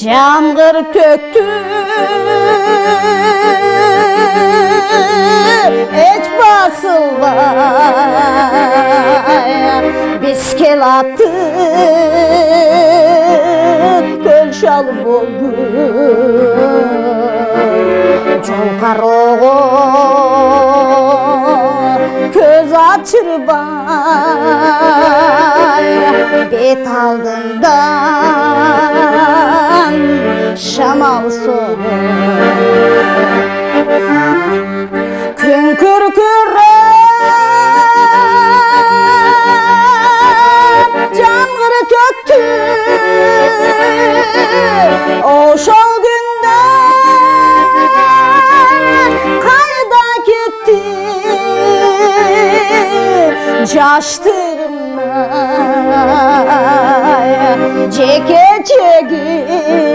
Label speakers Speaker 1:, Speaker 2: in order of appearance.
Speaker 1: Yağmur töktü hiç basılmaya Biskel attı köl şalım oldu Çolkar köz açırbay Bet aldından şamal soğuk Künkür kürrep cangır töktü O şol günden kayda gitti Caştırmaya ceke ceki